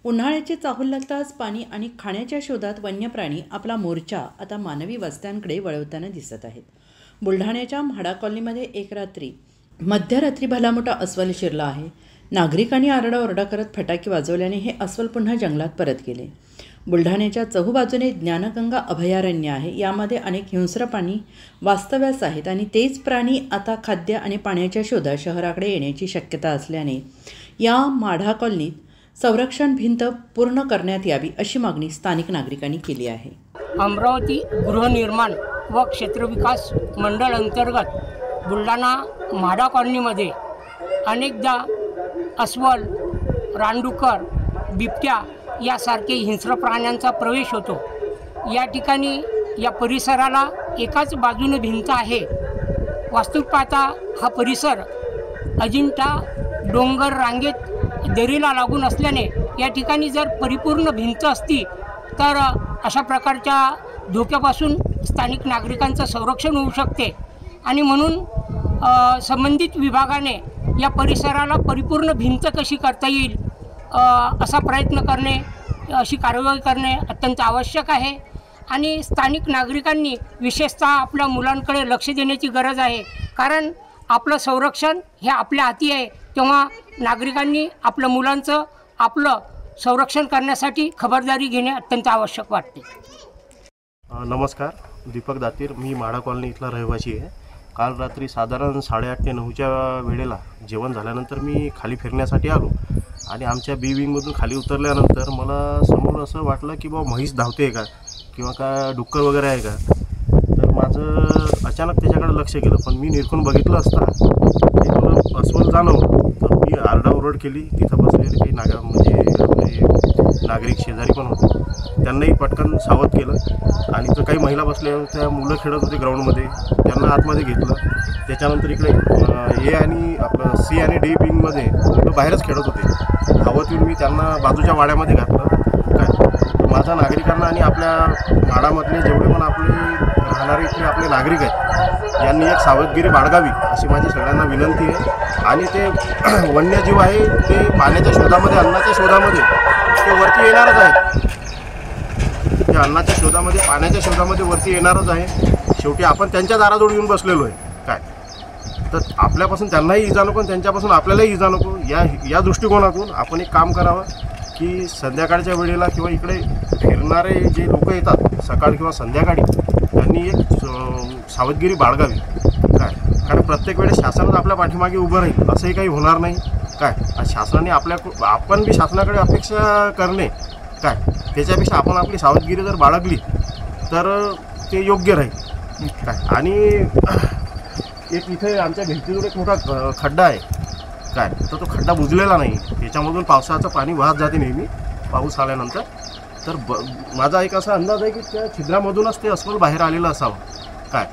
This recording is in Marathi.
उन्हाळ्याची चाहूल लागताच पाणी आणि खाण्याच्या शोधात वन्य प्राणी आपला मोर्चा आता मानवी वस्त्यांकडे वळवताना दिसत आहेत. बुलढाण्याच्या म्हाडा कॉलनीमध्ये एक रात्री मध्यरात्री भलामोठा अस्वल शिरला आहे. नागरिकांनी आरडाओरडा करत फटाके वाजवल्याने हे अस्वल पुन्हा जंगलात परत गेले. बुलढाण्याच्या चहूबाजूने ज्ञानगंगा अभयारण्य आहे. यामध्ये अनेक हिंस्र प्राणी वास्तव्यास आहेत आणि तेच प्राणी आता खाद्य आणि पाण्याच्या शोधात शहराकडे येण्याची शक्यता असल्याने या म्हाडा कॉलनीत संरक्षण भिंत पूर्ण करण्यात यावी अशी मागणी स्थानिक नागरिकांनी केली आहे. अमरावती गृहनिर्माण व क्षेत्रविकास मंडळ अंतर्गत बुलढाणा म्हाडा कॉलनीमध्ये अनेकदा अस्वल, रानडुक्कर, बिबट्या यासारखे हिंस्र प्राण्यांचा प्रवेश होतो. या ठिकाणी या परिसराला एकाच बाजूने भिंत आहे. वास्तविक पाहता हा परिसर अजिंठा डोंगर रांगेत दरीला लागून असल्याने या ठिकाणी जर परिपूर्ण भिंत असती तर अशा प्रकारच्या धोक्यापासून स्थानिक नागरिकांचं संरक्षण होऊ शकते आणि म्हणून संबंधित विभागाने या परिसराला परिपूर्ण भिंत कशी करता येईल असा प्रयत्न करणे, अशी कारवाई करणे अत्यंत आवश्यक आहे. आणि स्थानिक नागरिकांनी विशेषतः आपल्या मुलांकडे लक्ष देण्याची गरज आहे, कारण आपलं संरक्षण हे आपल्या हाती आहे. तेव्हा नागरिकांनी आपल्या मुलांचं आपलं संरक्षण करण्यासाठी खबरदारी घेणे अत्यंत आवश्यक वाटते. नमस्कार, दीपक दातीर. मी म्हाडा कॉलनी इथला रहिवासी आहे. काल रात्री साधारण 8:30 ते 9च्या वेळेला जेवण झाल्यानंतर मी खाली फिरण्यासाठी आलो आणि आमच्या बी विंगमधून खाली उतरल्यानंतर मला समोर असं वाटलं की बा म्हैस धावते का किंवा का डुक्कर वगैरे आहे का. तर माझं अचानक त्याच्याकडे लक्ष गेलं, पण मी निरखून बघितलं असता ते मला अस्वल जाणवलं. तर मी आरडाओरड केली. तिथं बसलेले काही नागरिक शेजारी पण होते, त्यांनाही पटकन सावध केलं आणि तर काही महिला बसल्या होत्या, मुलं खेळत होते ग्राउंडमध्ये, त्यांना आतमध्ये घेतलं. त्याच्यानंतर इकडे ए आणि आपलं सी आणि डी विंगमध्ये मुलं बाहेरच खेळत होते. धावत येऊन मी त्यांना बाजूच्या वाड्यामध्ये घातलं. काय माझ्या नागरिकांना आणि आपल्या म्हाडामधले जेवढे पण आपले राहणारे इथले आपले नागरिक आहेत यांनी एक सावधगिरी बाळगावी अशी माझी सगळ्यांना विनंती आहे. आणि ते वन्यजीव आहे ते पाण्याच्या शोधामध्ये, अन्नाच्या शोधामध्ये ते वरती येणारच आहेत. ते अन्नाच्या शोधामध्ये, पाण्याच्या शोधामध्ये वरती येणारच आहे. शेवटी आपण त्यांच्या दाराजवळ येऊन बसलेलो आहे. काय तर आपल्यापासून त्यांनाही इजा नको, त्यांच्यापासून आपल्यालाही इजा नको. या दृष्टिकोनातून आपण एक काम करावं की संध्याकाळच्या वेळेला किंवा इकडे फिरणारे जे लोक येतात सकाळ किंवा संध्याकाळी त्यांनी एक सावधगिरी बाळगावी. काय कारण प्रत्येक वेळेस शासनात आपल्या पाठीमागे उभं राहील असंही काही होणार नाही. काय शासनाने आपण बी शासनाकडे अपेक्षा करणे, काय त्याच्यापेक्षा आपण आपली सावधगिरी जर बाळगली तर ते योग्य राहील. काय आणि एक इथे आमच्या भिंतीजवळ एक मोठा खड्डा आहे. काय तर तो खड्डा बुजलेला नाही, त्याच्यामधून पावसाचं पाणी वाहत जाते नेहमी पाऊस आल्यानंतर. तर माझा एक असा अंदाज आहे की त्या छिद्रामधूनच ते अस्वल बाहेर आलेलं असावं. काय